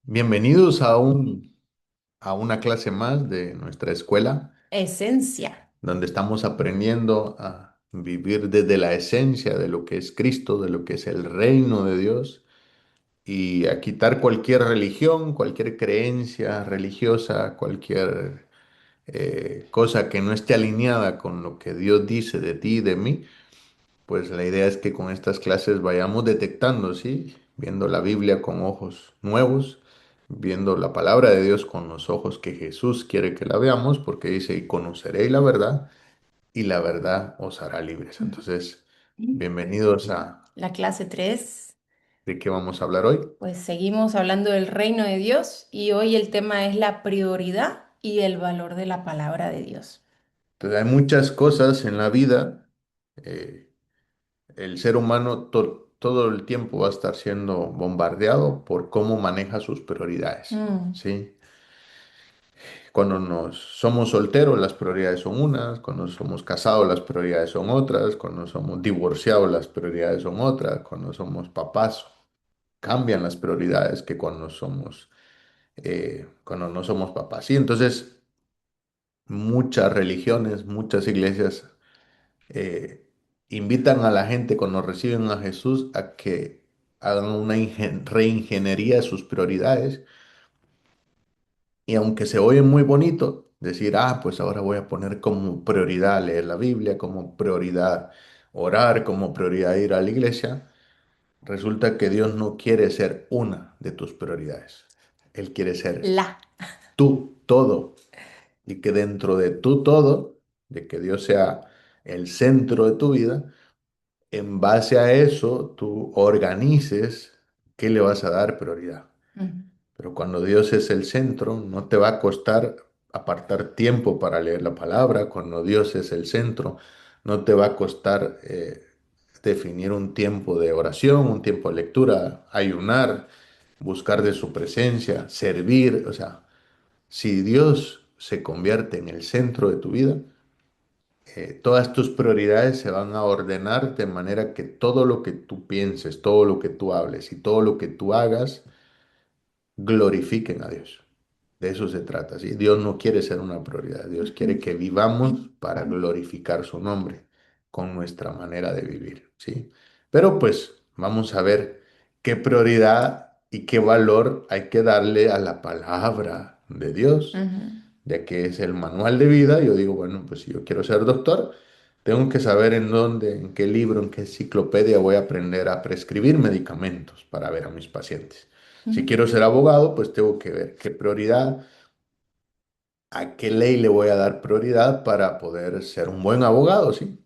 Bienvenidos a una clase más de nuestra escuela, Esencia. donde estamos aprendiendo a vivir desde la esencia de lo que es Cristo, de lo que es el reino de Dios, y a quitar cualquier religión, cualquier creencia religiosa, cualquier cosa que no esté alineada con lo que Dios dice de ti y de mí. Pues la idea es que con estas clases vayamos detectando, ¿sí? Viendo la Biblia con ojos nuevos, viendo la palabra de Dios con los ojos que Jesús quiere que la veamos, porque dice, y conoceréis y la verdad os hará libres. Entonces, bienvenidos a La clase 3. ¿de qué vamos a hablar hoy? Pues seguimos hablando del reino de Dios y hoy el tema es la prioridad y el valor de la palabra de Dios. Entonces, hay muchas cosas en la vida. eh, el ser humano todo el tiempo va a estar siendo bombardeado por cómo maneja sus prioridades, Mm, ¿sí? Cuando nos somos solteros, las prioridades son unas, cuando somos casados, las prioridades son otras, cuando somos divorciados, las prioridades son otras, cuando somos papás, cambian las prioridades que cuando no somos papás. Sí, entonces muchas religiones, muchas iglesias eh, invitan a la gente cuando reciben a Jesús a que hagan una reingeniería de sus prioridades. Y aunque se oye muy bonito decir, pues ahora voy a poner como prioridad leer la Biblia, como prioridad orar, como prioridad ir a la iglesia, resulta que Dios no quiere ser una de tus prioridades. Él quiere ser la. tú todo. Y que dentro de tú todo, de que Dios sea el centro de tu vida, en base a eso tú organices qué le vas a dar prioridad. Mm, Pero cuando Dios es el centro, no te va a costar apartar tiempo para leer la palabra. Cuando Dios es el centro, no te va a costar definir un tiempo de oración, un tiempo de lectura, ayunar, buscar de su presencia, servir. O sea, si Dios se convierte en el centro de tu vida, todas tus prioridades se van a ordenar de manera que todo lo que tú pienses, todo lo que tú hables y todo lo que tú hagas glorifiquen a Dios. De eso se trata, ¿sí? Dios no quiere ser una prioridad, Dios quiere ujú. que vivamos para glorificar su nombre con nuestra manera de vivir, ¿sí? Pero pues vamos a ver qué prioridad y qué valor hay que darle a la palabra de Dios, Ujú. ya que es el manual de vida. Yo digo, bueno, pues si yo quiero ser doctor, tengo que saber en dónde, en qué libro, en qué enciclopedia voy a aprender a prescribir medicamentos para ver a mis pacientes. Si quiero ser abogado, pues tengo que ver qué prioridad, a qué ley le voy a dar prioridad para poder ser un buen abogado, ¿sí?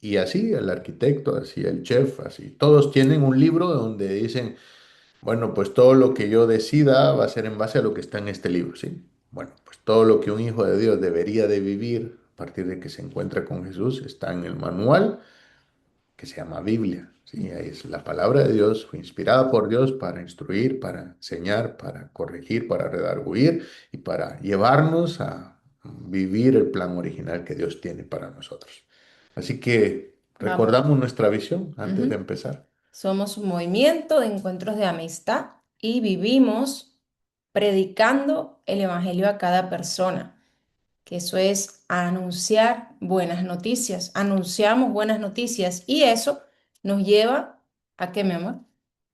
Y así el arquitecto, así el chef, así. Todos tienen un libro donde dicen, bueno, pues todo lo que yo decida va a ser en base a lo que está en este libro, ¿sí? Bueno, pues todo lo que un hijo de Dios debería de vivir a partir de que se encuentra con Jesús está en el manual que se llama Biblia. ¿Sí? Ahí es la palabra de Dios, fue inspirada por Dios para instruir, para enseñar, para corregir, para redarguir y para llevarnos a vivir el plan original que Dios tiene para nosotros. Así que Vamos. recordamos nuestra visión antes de Ujú. empezar. Somos un movimiento de encuentros de amistad y vivimos predicando el evangelio a cada persona, que eso es anunciar buenas noticias. Anunciamos buenas noticias y eso nos lleva a qué, mi amor,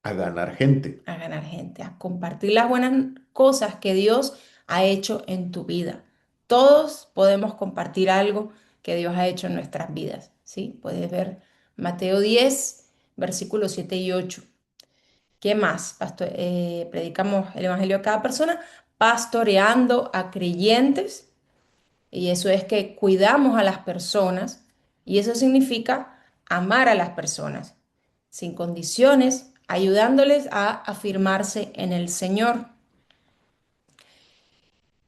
A ganar gente. a ganar gente, a compartir las buenas cosas que Dios ha hecho en tu vida. Todos podemos compartir algo que Dios ha hecho en nuestras vidas, ¿sí? Puedes ver Mateo 10, versículos 7 y 8. ¿Qué más? Predicamos el evangelio a cada persona, pastoreando a creyentes, y eso es que cuidamos a las personas, y eso significa amar a las personas, sin condiciones, ayudándoles a afirmarse en el Señor.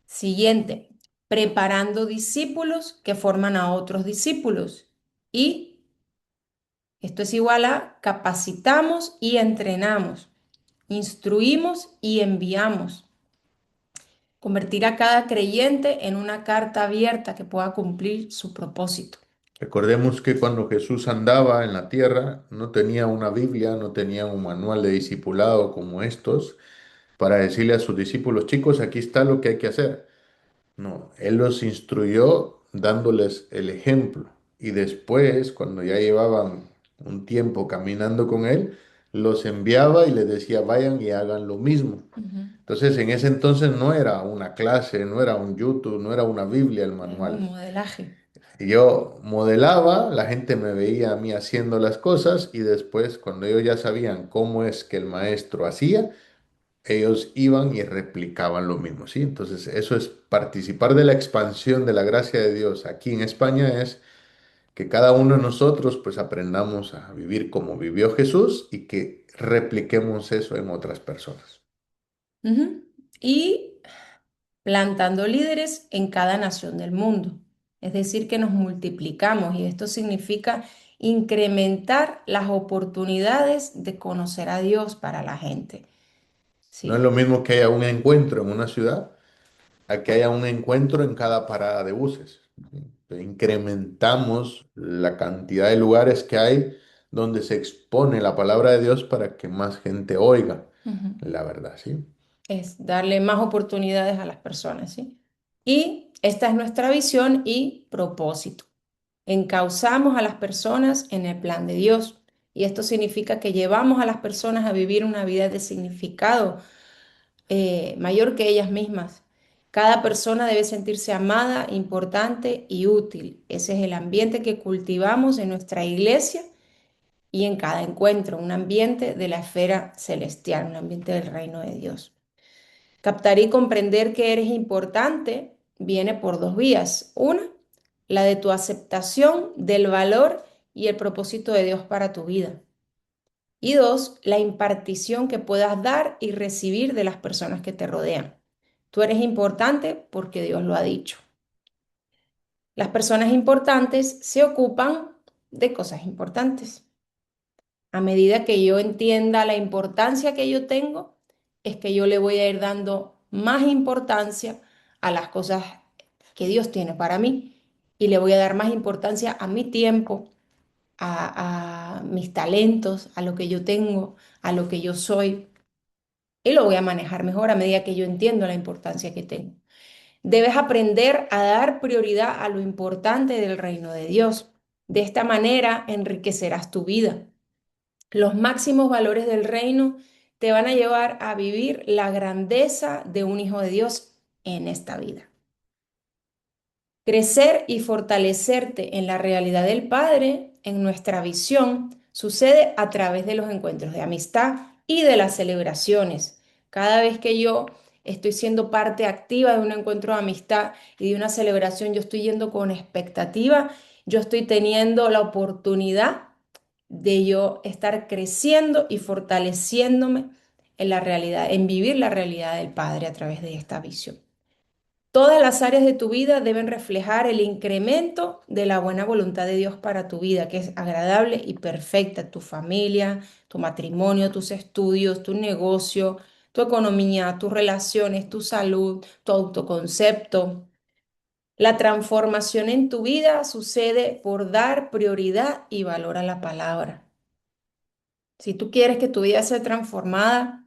Siguiente, preparando discípulos que forman a otros discípulos. Y esto es igual a capacitamos y entrenamos, instruimos y enviamos. Convertir a cada creyente en una carta abierta que pueda cumplir su propósito. Recordemos que cuando Jesús andaba en la tierra, no tenía una Biblia, no tenía un manual de discipulado como estos. para decirle a sus discípulos, chicos, aquí está lo que hay que hacer. No, él los instruyó dándoles el ejemplo. Y después, cuando ya llevaban un tiempo caminando con él, los enviaba y les decía, vayan y hagan lo mismo. Ujú. Entonces, en ese entonces no era una clase, no era un YouTube, no era una Biblia el Es un manual. modelaje. Y yo modelaba, la gente me veía a mí haciendo las cosas y después, cuando ellos ya sabían cómo es que el maestro hacía, ellos iban y replicaban lo mismo, ¿sí? Entonces, eso es participar de la expansión de la gracia de Dios aquí en España, es que cada uno de nosotros pues aprendamos a vivir como vivió Jesús y que repliquemos eso en otras personas. Ujú. Y plantando líderes en cada nación del mundo. Es decir, que nos multiplicamos y esto significa incrementar las oportunidades de conocer a Dios para la gente. No es ¿Sí? lo mismo que haya un encuentro en una ciudad a que haya un encuentro en cada parada de buses. Incrementamos la cantidad de lugares que hay donde se expone la palabra de Dios para que más gente oiga Ujú. la verdad, ¿sí? Es darle más oportunidades a las personas, ¿sí? Y esta es nuestra visión y propósito. Encauzamos a las personas en el plan de Dios. Y esto significa que llevamos a las personas a vivir una vida de significado mayor que ellas mismas. Cada persona debe sentirse amada, importante y útil. Ese es el ambiente que cultivamos en nuestra iglesia y en cada encuentro, un ambiente de la esfera celestial, un ambiente del reino de Dios. Captar y comprender que eres importante viene por dos vías. Una, la de tu aceptación del valor y el propósito de Dios para tu vida. Y dos, la impartición que puedas dar y recibir de las personas que te rodean. Tú eres importante porque Dios lo ha dicho. Las personas importantes se ocupan de cosas importantes. A medida que yo entienda la importancia que yo tengo, es que yo le voy a ir dando más importancia a las cosas que Dios tiene para mí y le voy a dar más importancia a mi tiempo, a mis talentos, a lo que yo tengo, a lo que yo soy y lo voy a manejar mejor a medida que yo entiendo la importancia que tengo. Debes aprender a dar prioridad a lo importante del reino de Dios. De esta manera enriquecerás tu vida. Los máximos valores del reino te van a llevar a vivir la grandeza de un hijo de Dios en esta vida. Crecer y fortalecerte en la realidad del Padre, en nuestra visión, sucede a través de los encuentros de amistad y de las celebraciones. Cada vez que yo estoy siendo parte activa de un encuentro de amistad y de una celebración, yo estoy yendo con expectativa, yo estoy teniendo la oportunidad de yo estar creciendo y fortaleciéndome en la realidad, en vivir la realidad del Padre a través de esta visión. Todas las áreas de tu vida deben reflejar el incremento de la buena voluntad de Dios para tu vida, que es agradable y perfecta. Tu familia, tu matrimonio, tus estudios, tu negocio, tu economía, tus relaciones, tu salud, tu autoconcepto. La transformación en tu vida sucede por dar prioridad y valor a la palabra. Si tú quieres que tu vida sea transformada,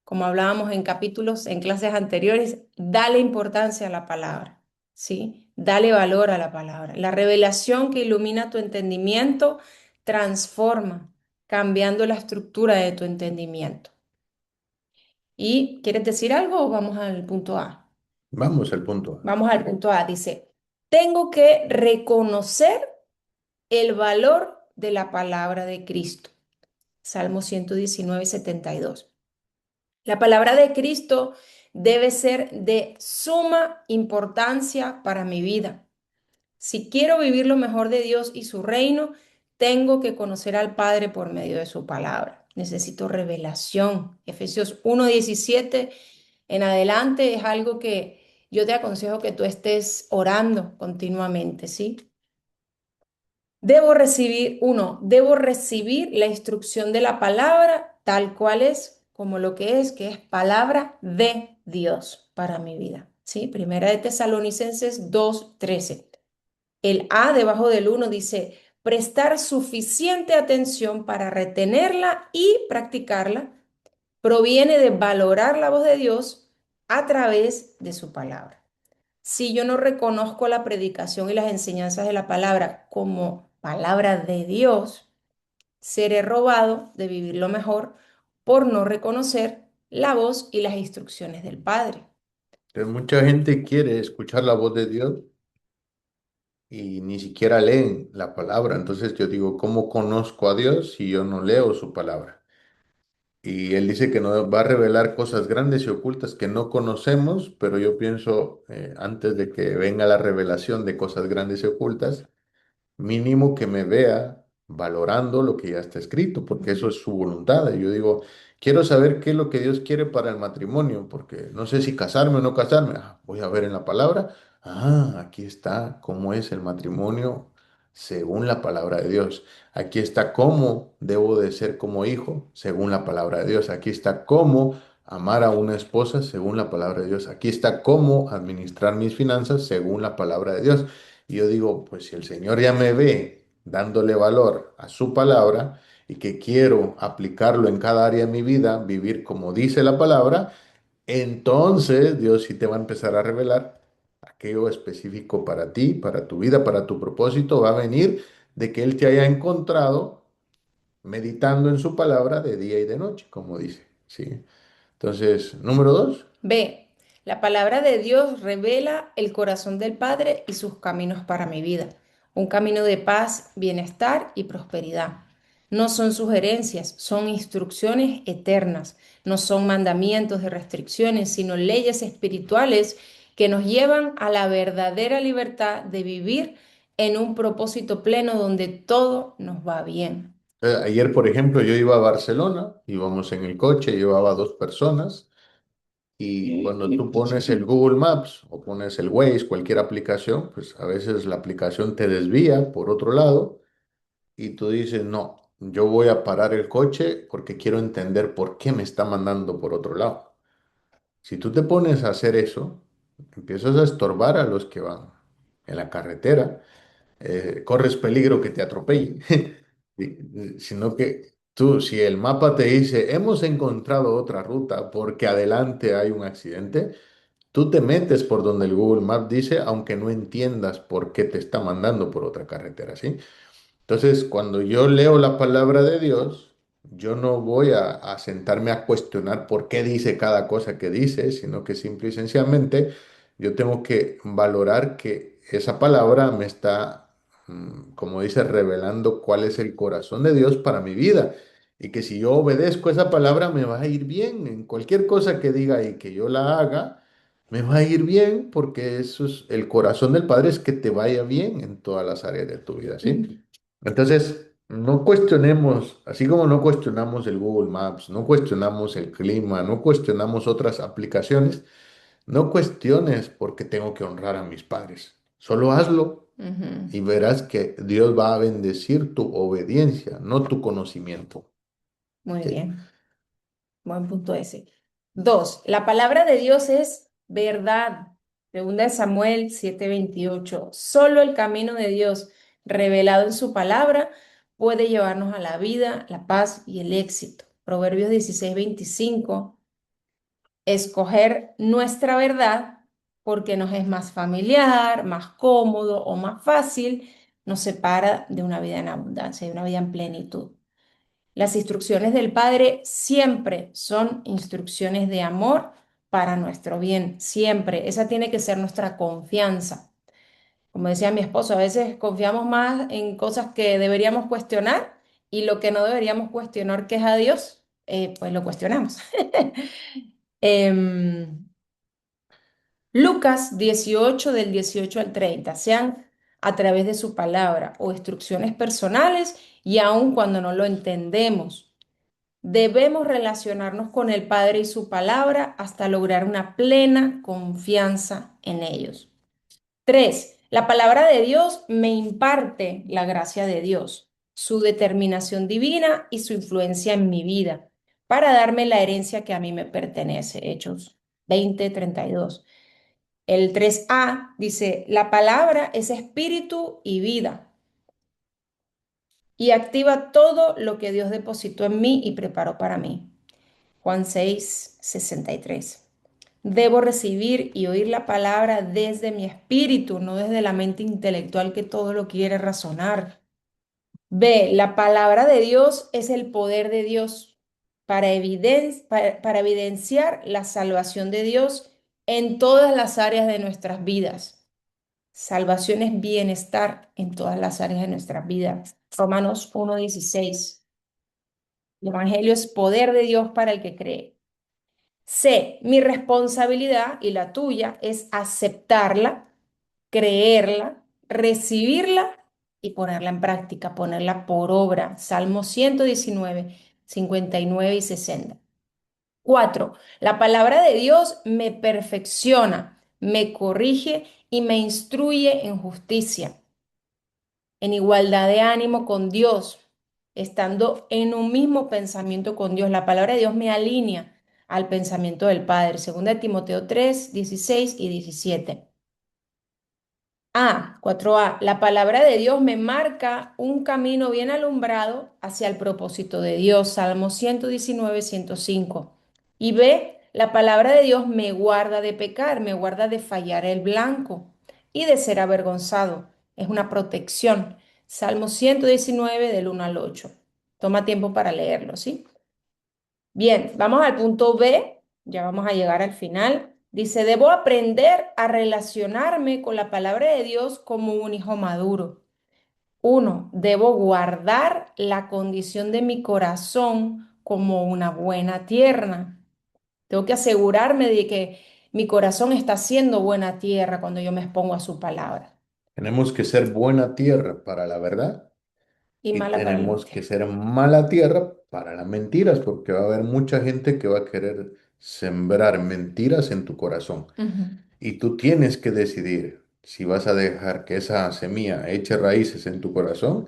como hablábamos en capítulos, en clases anteriores, dale importancia a la palabra, ¿sí? Dale valor a la palabra. La revelación que ilumina tu entendimiento transforma, cambiando la estructura de tu entendimiento. ¿Y quieres decir algo o vamos al punto A? Vamos al punto A. Vamos al punto A. Dice, tengo que reconocer el valor de la palabra de Cristo. Salmo 119:72. La palabra de Cristo debe ser de suma importancia para mi vida. Si quiero vivir lo mejor de Dios y su reino, tengo que conocer al Padre por medio de su palabra. Necesito revelación. Efesios 1:17 en adelante es algo que yo te aconsejo que tú estés orando continuamente, ¿sí? Debo recibir la instrucción de la palabra tal cual es, como lo que es palabra de Dios para mi vida. ¿Sí? Primera de Tesalonicenses 2:13. El A debajo del uno dice, prestar suficiente atención para retenerla y practicarla. proviene de valorar la voz de Dios a través de su palabra. Si yo no reconozco la predicación y las enseñanzas de la palabra como palabra de Dios, seré robado de vivir lo mejor por no reconocer la voz y las instrucciones del Padre. Entonces, mucha gente quiere escuchar la voz de Dios y ni siquiera leen la palabra. Entonces yo digo, ¿cómo conozco a Dios si yo no leo su palabra? Y él dice que nos va a revelar cosas grandes y ocultas que no conocemos, pero yo pienso, antes de que venga la revelación de cosas grandes y ocultas, mínimo que me vea valorando lo que ya está escrito, porque eso es su voluntad. Y yo digo, quiero saber qué es lo que Dios quiere para el matrimonio, porque no sé si casarme o no casarme. Voy a ver en la palabra. Aquí está cómo es el matrimonio según la palabra de Dios. Aquí está cómo debo de ser como hijo según la palabra de Dios. Aquí está cómo amar a una esposa según la palabra de Dios. Aquí está cómo administrar mis finanzas según la palabra de Dios. Y yo digo, pues si el Señor ya me ve dándole valor a su palabra y que quiero aplicarlo en cada área de mi vida, vivir como dice la palabra, entonces Dios sí te va a empezar a revelar aquello específico para ti, para tu vida, para tu propósito. Va a venir de que Él te haya encontrado meditando en su palabra de día y de noche, como dice. ¿Sí? Entonces, número dos. B. La palabra de Dios revela el corazón del Padre y sus caminos para mi vida. Un camino de paz, bienestar y prosperidad. No son sugerencias, son instrucciones eternas. No son mandamientos de restricciones, sino leyes espirituales que nos llevan a la verdadera libertad de vivir en un propósito pleno donde todo nos va bien. Ayer, por ejemplo, yo iba a Barcelona, íbamos en el coche, llevaba dos personas. Y cuando tú pones el Google Maps o pones el Waze, cualquier aplicación, pues a veces la aplicación te desvía por otro lado y tú dices, no, yo voy a parar el coche porque quiero entender por qué me está mandando por otro lado. Si tú te pones a hacer eso, empiezas a estorbar a los que van en la carretera, corres peligro que te atropellen. Sino que tú, si el mapa te dice, hemos encontrado otra ruta porque adelante hay un accidente, tú te metes por donde el Google Maps dice, aunque no entiendas por qué te está mandando por otra carretera, ¿sí? Entonces, cuando yo leo la palabra de Dios, yo no voy a sentarme a cuestionar por qué dice cada cosa que dice, sino que simple y sencillamente yo tengo que valorar que esa palabra me está, como dice, revelando cuál es el corazón de Dios para mi vida. Y que si yo obedezco esa palabra, me va a ir bien en cualquier cosa que diga y que yo la haga. Me va a ir bien porque eso es el corazón del Padre, es que te vaya bien en todas las áreas de tu vida, ¿sí? Entonces, no cuestionemos, así como no cuestionamos el Google Maps, no cuestionamos el clima, no cuestionamos otras aplicaciones, no cuestiones por qué tengo que honrar a mis padres. Solo hazlo Ujú. y verás que Dios va a bendecir tu obediencia, no tu conocimiento. Muy ¿Sí? bien. Buen punto ese. Dos, la palabra de Dios es verdad. Segunda de Samuel 7:28. Solo el camino de Dios revelado en su palabra puede llevarnos a la vida, la paz y el éxito. Proverbios 16:25. Escoger nuestra verdad porque nos es más familiar, más cómodo o más fácil, nos separa de una vida en abundancia, de una vida en plenitud. Las instrucciones del Padre siempre son instrucciones de amor para nuestro bien, siempre. Esa tiene que ser nuestra confianza. Como decía mi esposo, a veces confiamos más en cosas que deberíamos cuestionar y lo que no deberíamos cuestionar, que es a Dios, pues lo cuestionamos. Em, Lucas 18 del 18 al 30, sean a través de su palabra o instrucciones personales y aun cuando no lo entendemos. Debemos relacionarnos con el Padre y su palabra hasta lograr una plena confianza en ellos. Tres, la palabra de Dios me imparte la gracia de Dios, su determinación divina y su influencia en mi vida para darme la herencia que a mí me pertenece. Hechos 20:32. El 3a dice, la palabra es espíritu y vida y activa todo lo que Dios depositó en mí y preparó para mí. Juan 6:63. Debo recibir y oír la palabra desde mi espíritu, no desde la mente intelectual que todo lo quiere razonar. B, la palabra de Dios es el poder de Dios para evidenciar la salvación de Dios en todas las áreas de nuestras vidas. Salvación es bienestar en todas las áreas de nuestras vidas. Romanos 1:16. El Evangelio es poder de Dios para el que cree. C, mi responsabilidad y la tuya es aceptarla, creerla, recibirla y ponerla en práctica, ponerla por obra. Salmo 119, 59 y 60. 4, la palabra de Dios me perfecciona, me corrige y me instruye en justicia, en igualdad de ánimo con Dios, estando en un mismo pensamiento con Dios. La palabra de Dios me alinea al pensamiento del Padre. Segunda de Timoteo 3, 16 y 17. 4a. La palabra de Dios me marca un camino bien alumbrado hacia el propósito de Dios. Salmo 119, 105. Y B, la palabra de Dios me guarda de pecar, me guarda de fallar el blanco y de ser avergonzado. Es una protección. Salmo 119 del 1 al 8. Toma tiempo para leerlo, ¿sí? Bien, vamos al punto B, ya vamos a llegar al final. Dice, debo aprender a relacionarme con la palabra de Dios como un hijo maduro. Uno, debo guardar la condición de mi corazón como una buena tierra. Tengo que asegurarme de que mi corazón está siendo buena tierra cuando yo me expongo a su palabra Tenemos que ser buena tierra para la verdad y y mala para la tenemos que mentira. ser mala tierra para las mentiras, porque va a haber mucha gente que va a querer sembrar mentiras en tu corazón. Ujú. Y tú tienes que decidir si vas a dejar que esa semilla eche raíces en tu corazón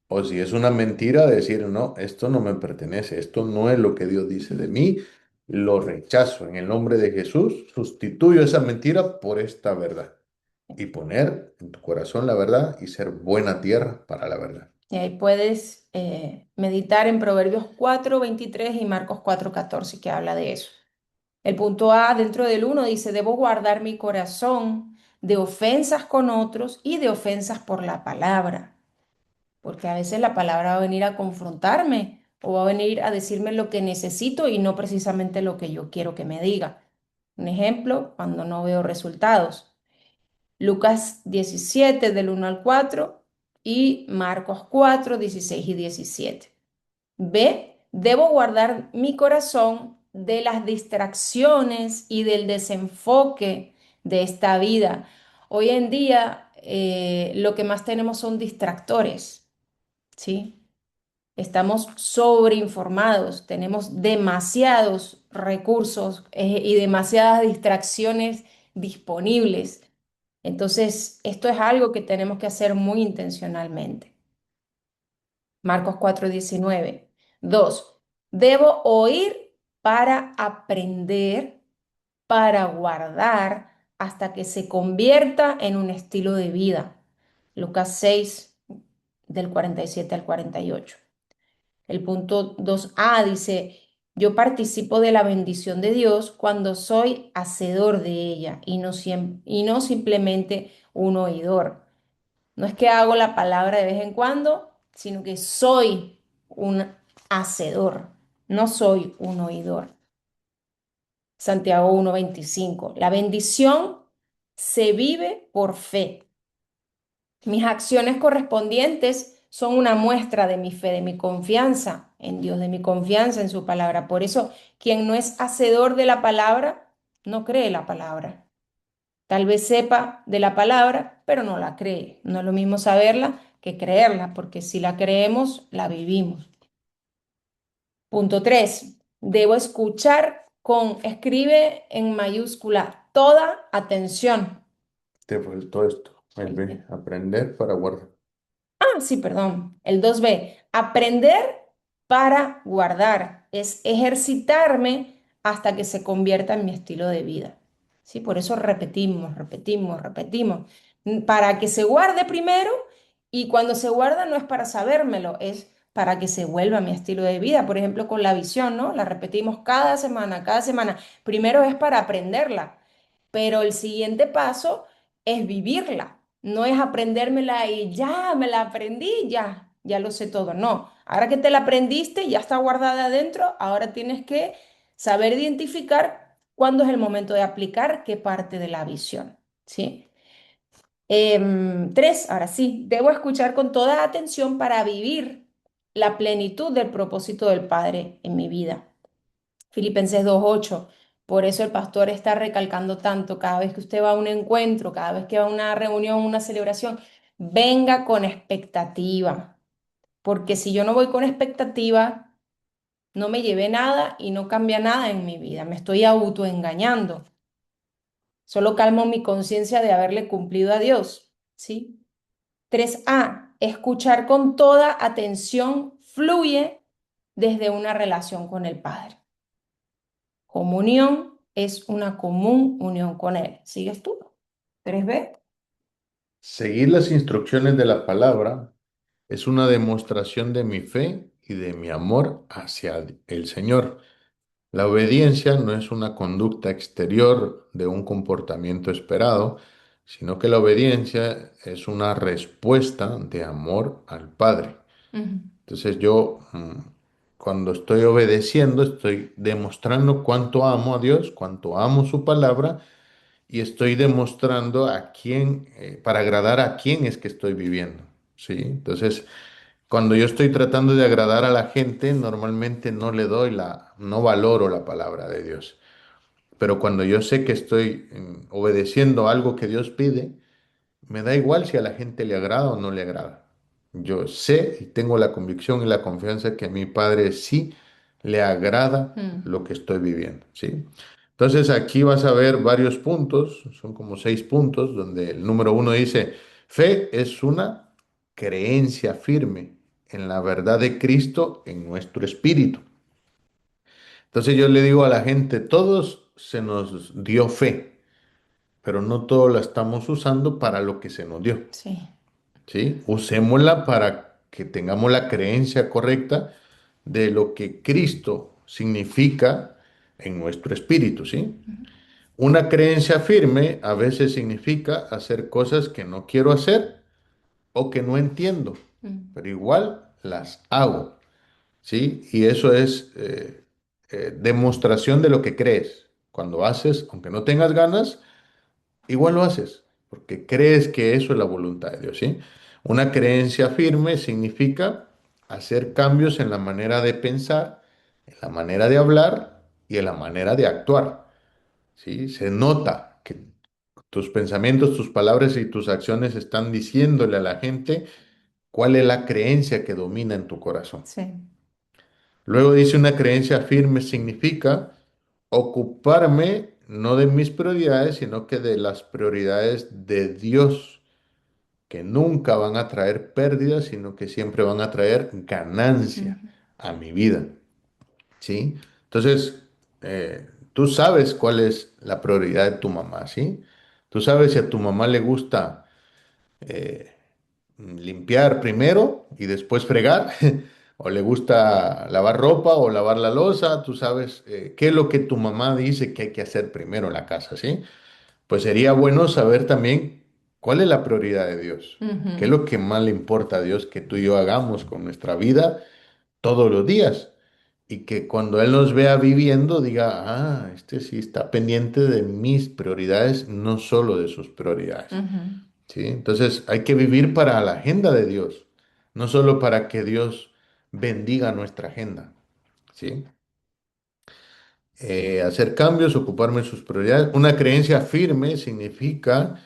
o si es una mentira decir, no, esto no me pertenece, esto no es lo que Dios dice de mí, lo rechazo en el nombre de Jesús, sustituyo esa mentira por esta verdad y poner en tu corazón la verdad y ser buena tierra para la verdad. Y ahí puedes meditar en Proverbios 4:23 y Marcos 4:14 que habla de eso. El punto A dentro del uno dice, debo guardar mi corazón de ofensas con otros y de ofensas por la palabra, porque a veces la palabra va a venir a confrontarme o va a venir a decirme lo que necesito y no precisamente lo que yo quiero que me diga. Un ejemplo, cuando no veo resultados. Lucas 17 del 1 al 4 y Marcos 4 16 y 17. B, debo guardar mi corazón de las distracciones y del desenfoque de esta vida. Hoy en día lo que más tenemos son distractores, ¿sí? Estamos sobreinformados, tenemos demasiados recursos y demasiadas distracciones disponibles. Entonces, esto es algo que tenemos que hacer muy intencionalmente. Marcos 4:19. 2. Debo oír para aprender, para guardar, hasta que se convierta en un estilo de vida. Lucas 6, del 47 al 48. El punto 2a dice, yo participo de la bendición de Dios cuando soy hacedor de ella y no simplemente un oidor. No es que hago la palabra de vez en cuando, sino que soy un hacedor, no soy un oidor. Santiago 1:25. La bendición se vive por fe. Mis acciones correspondientes son una muestra de mi fe, de mi confianza en Dios, de mi confianza en su palabra. Por eso, quien no es hacedor de la palabra, no cree la palabra. Tal vez sepa de la palabra, pero no la cree. No es lo mismo saberla que creerla, porque si la creemos, la vivimos. Punto 3. Debo escuchar escribe en mayúscula, toda atención. Te faltó esto, el B, aprender para guardar. Sí, perdón. El 2b, aprender para guardar. Es ejercitarme hasta que se convierta en mi estilo de vida. Sí, por eso repetimos, repetimos, repetimos. Para que se guarde primero y cuando se guarda no es para sabérmelo, es para que se vuelva mi estilo de vida. Por ejemplo, con la visión, ¿no? La repetimos cada semana, cada semana. Primero es para aprenderla, pero el siguiente paso es vivirla. No es aprendérmela y ya me la aprendí, ya lo sé todo. No, ahora que te la aprendiste, ya está guardada adentro, ahora tienes que saber identificar cuándo es el momento de aplicar qué parte de la visión, ¿sí? Tres, ahora sí, debo escuchar con toda atención para vivir la plenitud del propósito del Padre en mi vida. Filipenses 2:8. Por eso el pastor está recalcando tanto cada vez que usted va a un encuentro, cada vez que va a una reunión, una celebración, venga con expectativa, porque si yo no voy con expectativa, no me llevé nada y no cambia nada en mi vida, me estoy autoengañando. Solo calmo mi conciencia de haberle cumplido a Dios, ¿sí? 3A, escuchar con toda atención fluye desde una relación con el Padre. Comunión es una común unión con Él. ¿Sigues tú? 3B. Seguir las instrucciones de la palabra es una demostración de mi fe y de mi amor hacia el Señor. La obediencia no es una conducta exterior de un comportamiento esperado, sino que la obediencia es una respuesta de amor al Padre. Ujú, Entonces yo, cuando estoy obedeciendo, estoy demostrando cuánto amo a Dios, cuánto amo su palabra y estoy demostrando a quién, para agradar a quién es que estoy viviendo. ¿Sí? Entonces, cuando yo estoy tratando de agradar a la gente, normalmente no valoro la palabra de Dios. Pero cuando yo sé que estoy obedeciendo algo que Dios pide, me da igual si a la gente le agrada o no le agrada. Yo sé y tengo la convicción y la confianza que a mi Padre sí le agrada mm, lo que estoy viviendo, ¿sí? Entonces aquí vas a ver varios puntos, son como 6 puntos, donde el número 1 dice, fe es una creencia firme en la verdad de Cristo en nuestro espíritu. Entonces yo le digo a la gente, todos se nos dio fe, pero no todos la estamos usando para lo que se nos dio. sí. ¿Sí? Usémosla para que tengamos la creencia correcta de lo que Cristo significa en nuestro espíritu, ¿sí? Ujú, Una creencia firme a veces significa hacer cosas que no quiero hacer o que no entiendo, mm, pero igual las hago, ¿sí? Y eso es demostración de lo que crees. Cuando haces, aunque no tengas ganas, igual lo haces, porque crees que eso es la voluntad de Dios, ¿sí? Una creencia firme significa hacer cambios en la manera de pensar, en la manera de hablar y en la manera de actuar, ¿sí? Se nota que tus pensamientos, tus palabras y tus acciones están diciéndole a la gente cuál es la creencia que domina en tu corazón. sí. Luego dice una creencia firme significa ocuparme no de mis prioridades, sino que de las prioridades de Dios, que nunca van a traer pérdidas, sino que siempre van a traer ganancia Ujú, a mi vida, ¿sí? Entonces, tú sabes cuál es la prioridad de tu mamá, ¿sí? Tú sabes si a tu mamá le gusta limpiar primero y después fregar, o le gusta lavar ropa o lavar la loza, tú sabes qué es lo que tu mamá dice que hay que hacer primero en la casa, ¿sí? Pues sería bueno saber también cuál es la prioridad de Dios, qué es ujú, lo que más le importa a Dios que tú y yo hagamos con nuestra vida todos los días. Y que cuando Él nos vea viviendo, diga, ah, este sí está pendiente de mis prioridades, no solo de sus prioridades. ujú, ¿Sí? Entonces hay que vivir para la agenda de Dios, no solo para que Dios bendiga nuestra agenda. ¿Sí? Hacer cambios, ocuparme de sus prioridades. Una creencia firme significa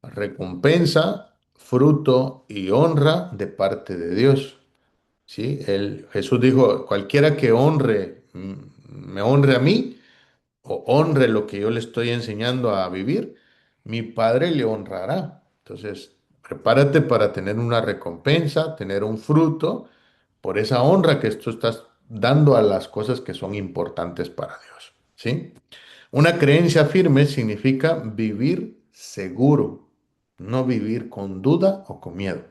recompensa, fruto y honra de parte de Dios. ¿Sí? Jesús dijo, cualquiera que me honre a mí o honre lo que yo le estoy enseñando a vivir, mi Padre le honrará. Entonces, prepárate para tener una recompensa, tener un fruto por esa honra que tú estás dando a las cosas que son importantes para Dios. ¿Sí? Una creencia firme significa vivir seguro, no vivir con duda o con miedo.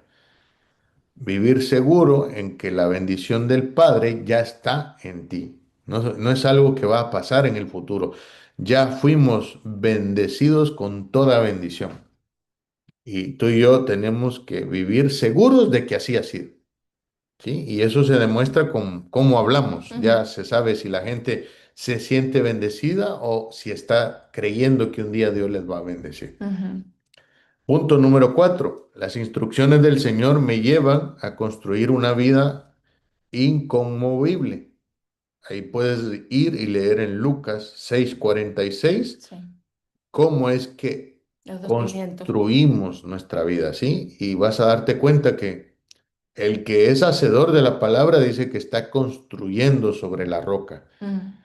vivir seguro en que la bendición del Padre ya está en ti. No, no es algo que va a pasar en el futuro. Ya fuimos bendecidos con toda bendición. Y tú y yo tenemos que vivir seguros de que así ha sido. ¿Sí? Y eso se demuestra con cómo hablamos. Ujú, Ya se sabe si la gente se siente bendecida o si está creyendo que un día Dios les va a bendecir. ujú, Punto número 4. Las instrucciones del Señor me llevan a construir una vida inconmovible. Ahí puedes ir y leer en Lucas 6:46 sí, cómo es que los dos cimientos. construimos nuestra vida, ¿sí? Y vas a darte cuenta que el que es hacedor de la palabra dice que está construyendo sobre la roca. Mm,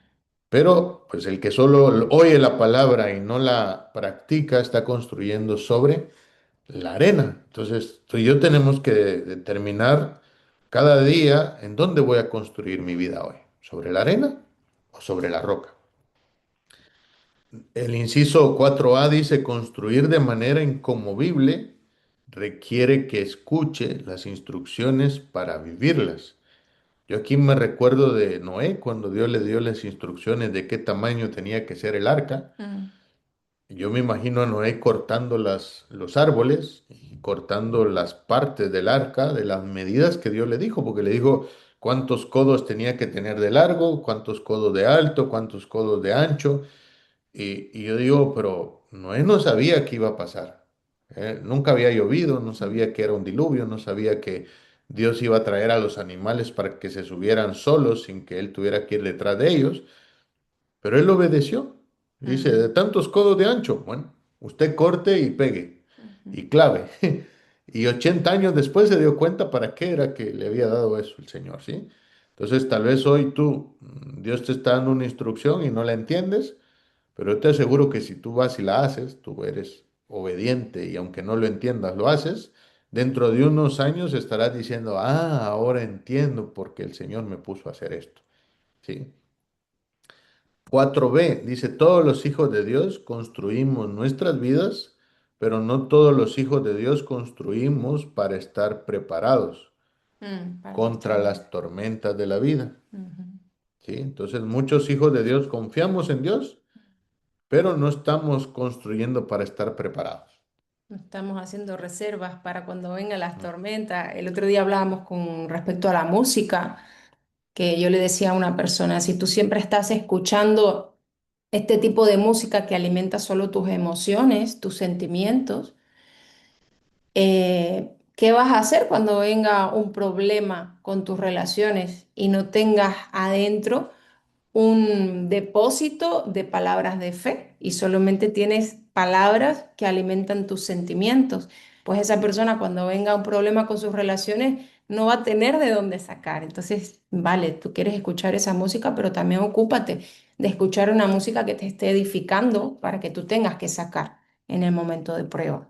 Pero pues el que solo oye la palabra y no la practica está construyendo sobre la arena. Entonces, tú y yo tenemos que determinar cada día en dónde voy a construir mi vida hoy. ¿Sobre la arena o sobre la roca? El inciso 4a dice, construir de manera inconmovible requiere que escuche las instrucciones para vivirlas. Yo aquí me recuerdo de Noé cuando Dios le dio las instrucciones de qué tamaño tenía que ser el arca. mm, Yo me imagino a Noé cortando los árboles y cortando las partes del arca de las medidas que Dios le dijo, porque le dijo cuántos codos tenía que tener de largo, cuántos codos de alto, cuántos codos de ancho. Y yo digo, pero Noé no sabía qué iba a pasar. Nunca había llovido, no mm, sabía que era un diluvio, no sabía que Dios iba a traer a los animales para que se subieran solos sin que él tuviera que ir detrás de ellos. Pero él obedeció. Dice, mm, de tantos codos de ancho, bueno, usted corte y pegue ujú, y clave. Y 80 años después se dio cuenta para qué era que le había dado eso el Señor, ¿sí? Entonces, tal vez hoy tú, Dios te está dando una instrucción y no la entiendes, pero yo te aseguro que si tú vas y la haces, tú eres obediente y aunque no lo entiendas, lo haces, dentro de unos años estarás diciendo, ah, ahora entiendo por qué el Señor me puso a hacer esto, ¿sí? 4b dice, todos los hijos de Dios construimos nuestras vidas, pero no todos los hijos de Dios construimos para estar preparados para las contra tormentas. las tormentas de la vida. Ujú. ¿Sí? Entonces muchos hijos de Dios confiamos en Dios, pero no estamos construyendo para estar preparados. Estamos haciendo reservas para cuando vengan las tormentas. El otro día hablábamos con respecto a la música, que yo le decía a una persona, si tú siempre estás escuchando este tipo de música que alimenta solo tus emociones, tus sentimientos, ¿qué vas a hacer cuando venga un problema con tus relaciones y no tengas adentro un depósito de palabras de fe y solamente tienes palabras que alimentan tus sentimientos? Pues esa persona cuando venga un problema con sus relaciones no va a tener de dónde sacar. Entonces, vale, tú quieres escuchar esa música, pero también ocúpate de escuchar una música que te esté edificando para que tú tengas que sacar en el momento de prueba.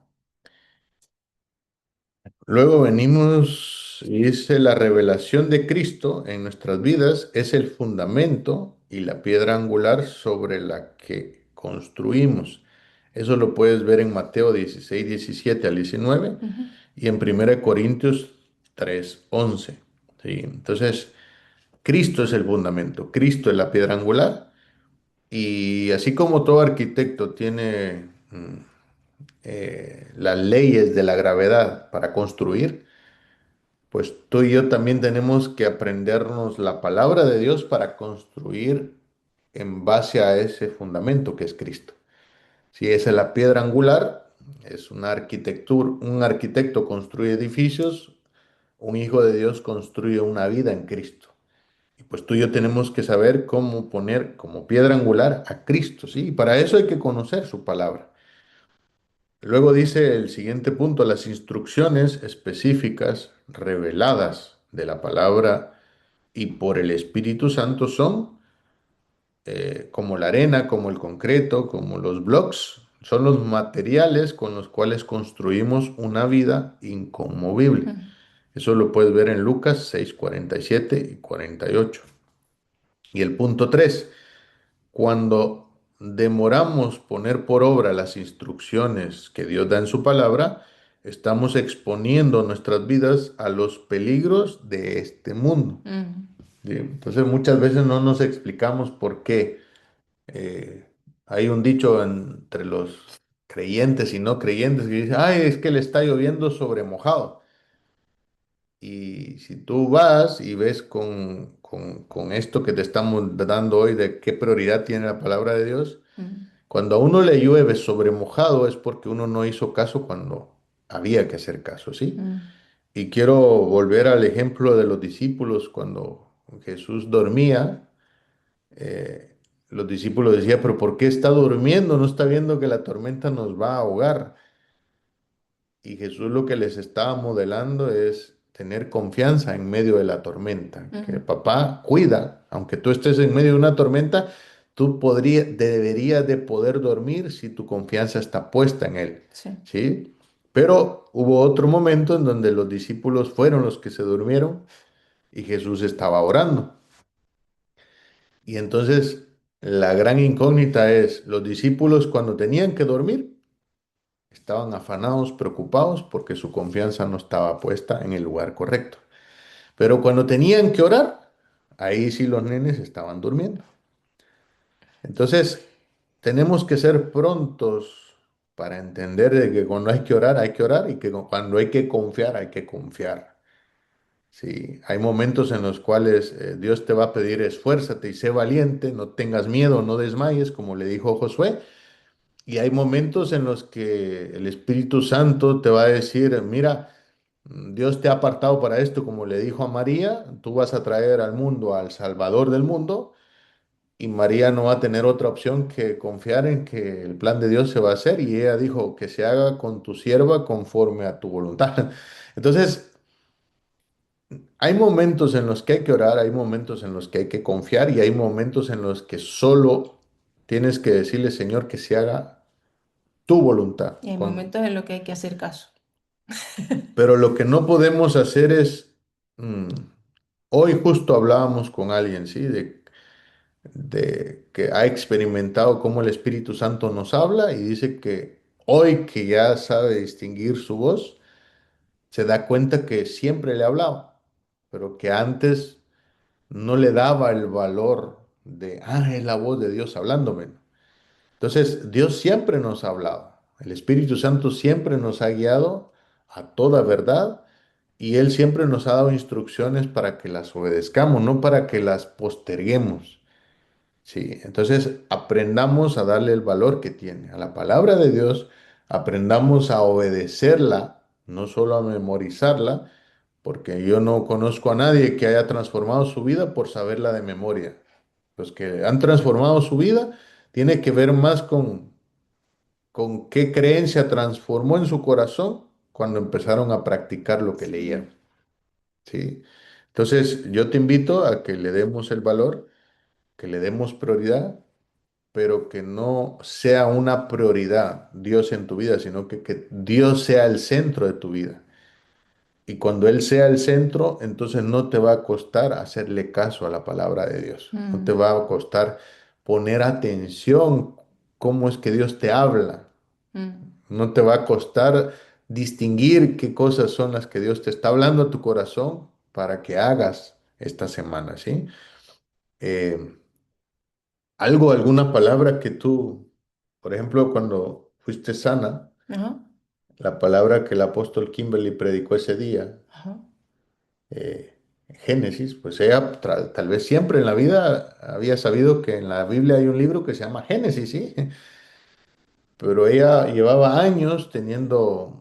Luego venimos y dice, la revelación de Cristo en nuestras vidas es el fundamento y la piedra angular sobre la que construimos. Eso lo puedes ver en Mateo 16 17 al 19 Ujú, y en 1 Corintios 3:11. ¿Sí? Entonces, Cristo es el fundamento, Cristo es la piedra angular y así como todo arquitecto tiene las leyes de la gravedad para construir, pues tú y yo también tenemos que aprendernos la palabra de Dios para construir en base a ese fundamento que es Cristo. Si esa es la piedra angular, es una arquitectura, un arquitecto construye edificios, un hijo de Dios construye una vida en Cristo. Y pues tú y yo tenemos que saber cómo poner como piedra angular a Cristo, ¿sí? Y para eso hay que conocer su palabra. Luego dice el siguiente punto, las instrucciones específicas reveladas de la palabra y por el Espíritu Santo son como la arena, como el concreto, como los blocks, son los materiales con los cuales construimos una vida inconmovible. ujú, Eso lo puedes ver en Lucas 6:47 y 48. Y el punto 3, cuando demoramos poner por obra las instrucciones que Dios da en su palabra, estamos exponiendo nuestras vidas a los peligros de este mundo. Mm, ¿Sí? Entonces muchas veces no nos explicamos por qué. Hay un dicho entre los creyentes y no creyentes que dice, ay, es que le está lloviendo sobre mojado. Y si tú vas y ves con esto que te estamos dando hoy de qué prioridad tiene la palabra de Dios, mm, cuando a uno le llueve sobre mojado es porque uno no hizo caso cuando había que hacer caso, ¿sí? mm, Y quiero volver al ejemplo de los discípulos cuando Jesús dormía. Los discípulos decían, pero ¿por qué está durmiendo? ¿No está viendo que la tormenta nos va a ahogar? Y Jesús lo que les estaba modelando es tener confianza en medio de la tormenta, que el mm, papá cuida, aunque tú estés en medio de una tormenta, deberías de poder dormir si tu confianza está puesta en él, sí. ¿sí? Pero hubo otro momento en donde los discípulos fueron los que se durmieron y Jesús estaba orando. Y entonces la gran incógnita es, los discípulos cuando tenían que dormir, estaban afanados, preocupados porque su confianza no estaba puesta en el lugar correcto. Pero cuando tenían que orar, ahí sí los nenes estaban durmiendo. Entonces, tenemos que ser prontos para entender de que cuando hay que orar y que cuando hay que confiar. Sí, hay momentos en los cuales Dios te va a pedir esfuérzate y sé valiente, no tengas miedo, no desmayes, como le dijo Josué. Y hay momentos en los que el Espíritu Santo te va a decir, mira, Dios te ha apartado para esto, como le dijo a María, tú vas a traer al mundo al Salvador del mundo y María no va a tener otra opción que confiar en que el plan de Dios se va a hacer y ella dijo que se haga con tu sierva conforme a tu voluntad. Entonces, hay momentos en los que hay que orar, hay momentos en los que hay que confiar y hay momentos en los que solo tienes que decirle, Señor, que se haga tu voluntad. Y hay momentos en los que hay que hacer caso. Pero lo que no podemos hacer es, mm, hoy justo hablábamos con alguien, ¿sí? De que ha experimentado cómo el Espíritu Santo nos habla y dice que hoy que ya sabe distinguir su voz, se da cuenta que siempre le hablaba, pero que antes no le daba el valor de, ah, es la voz de Dios hablándome. Entonces, Dios siempre nos ha hablado. El Espíritu Santo siempre nos ha guiado a toda verdad y Él siempre nos ha dado instrucciones para que las obedezcamos, no para que las posterguemos. Sí, entonces aprendamos a darle el valor que tiene a la palabra de Dios, aprendamos a obedecerla, no solo a memorizarla, porque yo no conozco a nadie que haya transformado su vida por saberla de memoria. Los que han transformado su vida tiene que ver más con qué creencia transformó en su corazón cuando empezaron a practicar lo que leían. Sí. ¿Sí? Entonces, yo te invito a que le demos el valor, que le demos prioridad, pero que no sea una prioridad Dios en tu vida, sino que Dios sea el centro de tu vida. Y cuando Él sea el centro, entonces no te va a costar hacerle caso a la palabra de Dios. No te Mm, va a costar poner atención cómo es que Dios te habla. mm. No te va a costar distinguir qué cosas son las que Dios te está hablando a tu corazón para que hagas esta semana, ¿sí? Eh, alguna palabra que tú, por ejemplo, cuando fuiste sana, Ajá, la palabra que el apóstol Kimberly predicó ese día, ajá. eh, Génesis, pues ella tal vez siempre en la vida había sabido que en la Biblia hay un libro que se llama Génesis, ¿sí? Pero ella llevaba años teniendo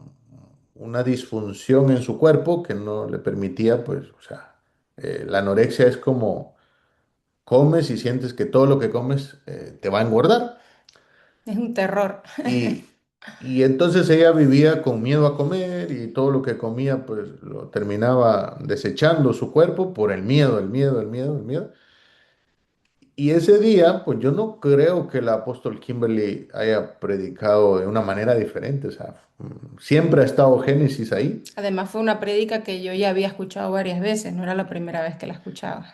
una disfunción en su cuerpo que no le permitía, pues, o sea, la anorexia es como comes y sientes que todo lo que comes te va a engordar. Es un terror. Y, y entonces ella vivía con miedo a comer y todo lo que comía, pues lo terminaba desechando su cuerpo por el miedo, el miedo, el miedo, el miedo. Y ese día, pues yo no creo que el apóstol Kimberly haya predicado de una manera diferente. O sea, siempre ha estado Génesis ahí. Además fue una prédica que yo ya había escuchado varias veces, no era la primera vez que la escuchaba.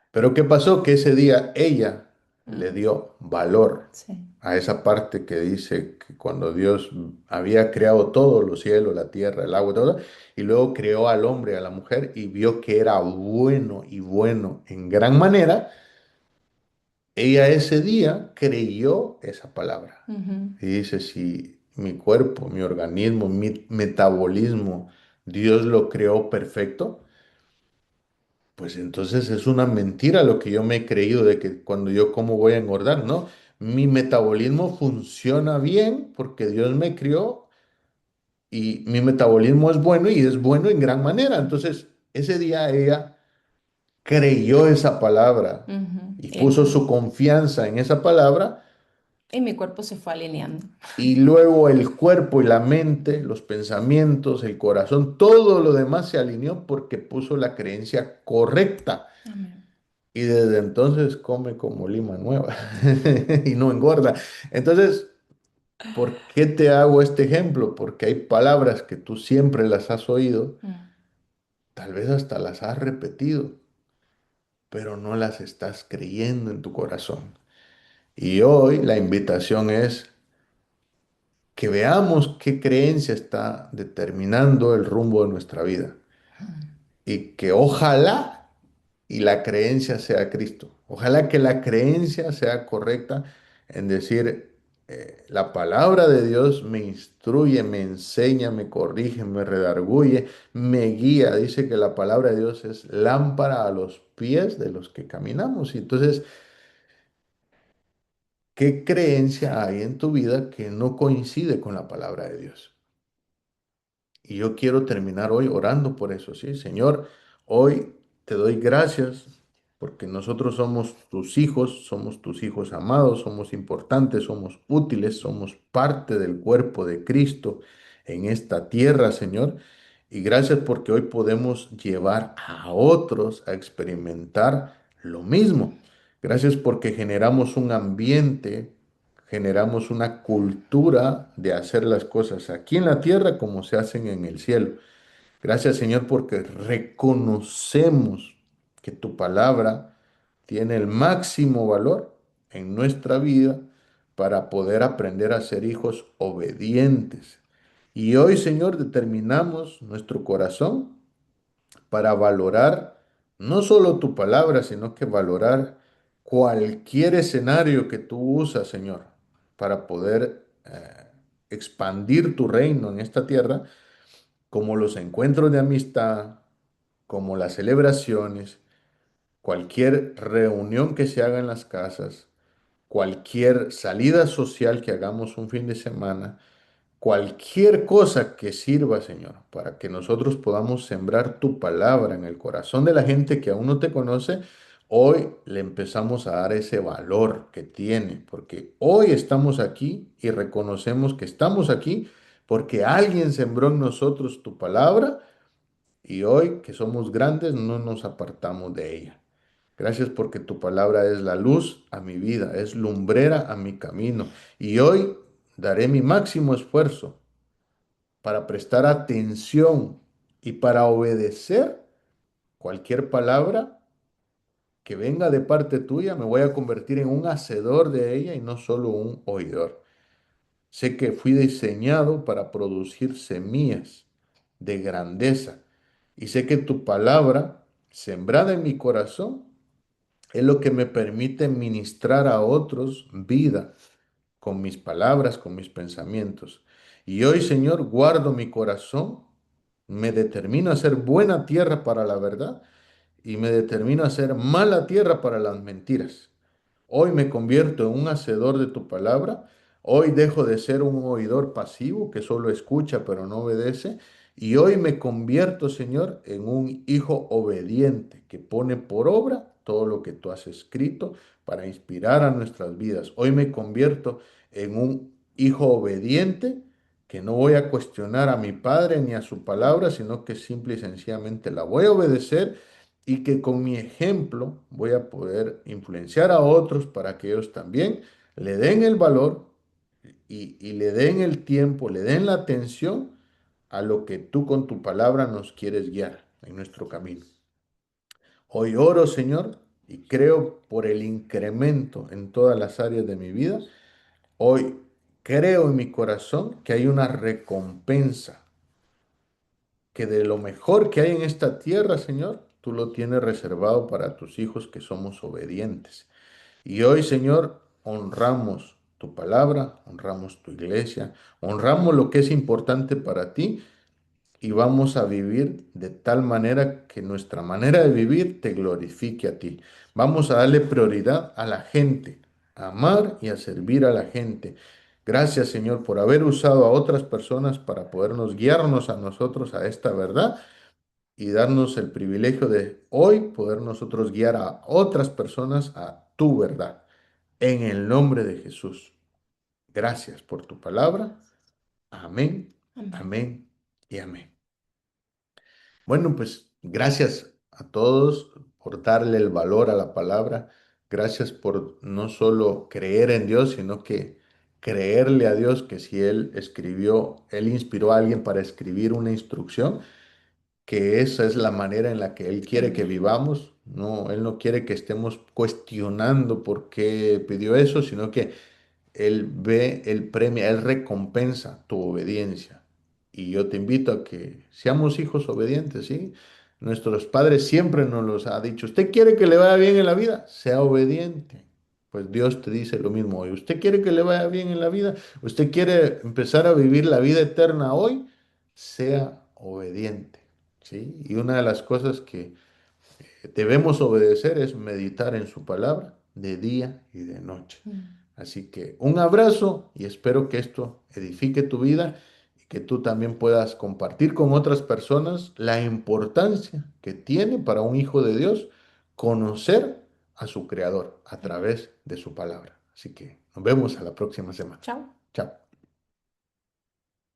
Pero ¿qué pasó? Que ese día ella, le Mm, dio valor sí. a esa parte que dice que cuando Dios había creado todo, los cielos, la tierra, el agua, todo, y luego creó al hombre y a la mujer y vio que era bueno y bueno en gran manera, ella ese día creyó esa palabra. Ujú. Y dice, si mi cuerpo, mi organismo, mi metabolismo, Dios lo creó perfecto, pues entonces es una mentira lo que yo me he creído de que cuando yo como voy a engordar, ¿no? Mi metabolismo funciona bien porque Dios me crió y mi metabolismo es bueno y es bueno en gran manera. Entonces, ese día ella creyó esa palabra Ujú. y puso su confianza en esa palabra Y mi cuerpo se fue alineando. y luego el cuerpo y la mente, los pensamientos, el corazón, todo lo demás se alineó porque puso la creencia correcta. Amén. Y desde entonces come como lima nueva y no engorda. Entonces, ¿por qué te hago este ejemplo? Porque hay palabras que tú siempre las has oído, Mm. tal vez hasta las has repetido, pero no las estás creyendo en tu corazón. Y hoy la invitación es que veamos qué creencia está determinando el rumbo de nuestra vida y que ojalá y la creencia sea Cristo. Ojalá que la creencia sea correcta en decir, la palabra de Dios me instruye, me enseña, me corrige, me redarguye, me guía. Dice que la palabra de Dios es lámpara a los pies de los que caminamos. Y entonces, ¿qué creencia hay en tu vida que no coincide con la palabra de Dios? Y yo quiero terminar hoy orando por eso, ¿sí? Señor, hoy te doy gracias porque nosotros somos tus hijos amados, somos importantes, somos útiles, somos parte del cuerpo de Cristo en esta tierra, Señor. Y gracias porque hoy podemos llevar a otros a experimentar lo mismo. Gracias porque generamos un ambiente, generamos una cultura de hacer las cosas aquí en la tierra como se hacen en el cielo. Gracias, Señor, porque reconocemos que tu palabra tiene el máximo valor en nuestra vida para poder aprender a ser hijos obedientes. Y hoy, Señor, determinamos nuestro corazón para valorar no solo tu palabra, sino que valorar cualquier escenario que tú usas, Señor, para poder expandir tu reino en esta tierra, como los encuentros de amistad, como las celebraciones, cualquier reunión que se haga en las casas, cualquier salida social que hagamos un fin de semana, cualquier cosa que sirva, Señor, para que nosotros podamos sembrar tu palabra en el corazón de la gente que aún no te conoce, hoy le empezamos a dar ese valor que tiene, porque hoy estamos aquí y reconocemos que estamos aquí porque alguien sembró en nosotros tu palabra y hoy que somos grandes no nos apartamos de ella. Gracias porque tu palabra es la luz a mi vida, es lumbrera a mi camino. Y hoy daré mi máximo esfuerzo para prestar atención y para obedecer cualquier palabra que venga de parte tuya. Me voy a convertir en un hacedor de ella y no solo un oidor. Sé que fui diseñado para producir semillas de grandeza y sé que tu palabra, sembrada en mi corazón, es lo que me permite ministrar a otros vida con mis palabras, con mis pensamientos. Y hoy, Señor, guardo mi corazón, me determino a ser buena tierra para la verdad y me determino a ser mala tierra para las mentiras. Hoy me convierto en un hacedor de tu palabra. Hoy dejo de ser un oidor pasivo que solo escucha pero no obedece. Y hoy me convierto, Señor, en un hijo obediente que pone por obra todo lo que tú has escrito para inspirar a nuestras vidas. Hoy me convierto en un hijo obediente que no voy a cuestionar a mi padre ni a su palabra, sino que simple y sencillamente la voy a obedecer y que con mi ejemplo voy a poder influenciar a otros para que ellos también le den el valor y le den el tiempo, le den la atención a lo que tú con tu palabra nos quieres guiar en nuestro camino. Hoy oro, Señor, y creo por el incremento en todas las áreas de mi vida. Hoy creo en mi corazón que hay una recompensa, que de lo mejor que hay en esta tierra, Señor, tú lo tienes reservado para tus hijos que somos obedientes. Y hoy, Señor, honramos tu palabra, honramos tu iglesia, honramos lo que es importante para ti y vamos a vivir de tal manera que nuestra manera de vivir te glorifique a ti. Vamos a darle prioridad a la gente, a amar y a servir a la gente. Gracias, Señor, por haber usado a otras personas para podernos guiarnos a nosotros a esta verdad y darnos el privilegio de hoy poder nosotros guiar a otras personas a tu verdad. En el nombre de Jesús. Gracias por tu palabra. Amén, Amén. amén y amén. Bueno, pues gracias a todos por darle el valor a la palabra. Gracias por no solo creer en Dios, sino que creerle a Dios que si Él escribió, Él inspiró a alguien para escribir una instrucción, que esa es la manera en la que Él quiere que Amén. vivamos. No, Él no quiere que estemos cuestionando por qué pidió eso, sino que él ve, Él premia, Él recompensa tu obediencia. Y yo te invito a que seamos hijos obedientes, ¿sí? Nuestros padres siempre nos los ha dicho, ¿usted quiere que le vaya bien en la vida? Sea obediente. Pues Dios te dice lo mismo hoy. ¿Usted quiere que le vaya bien en la vida? ¿Usted quiere empezar a vivir la vida eterna hoy? Sea obediente, ¿sí? Y una de las cosas que debemos obedecer es meditar en su palabra de día y de noche. Mm. Así que un abrazo y espero que esto edifique tu vida y que tú también puedas compartir con otras personas la importancia que tiene para un hijo de Dios conocer a su creador a Amén. través de su palabra. Así que nos vemos a la próxima semana. Chao. Chao.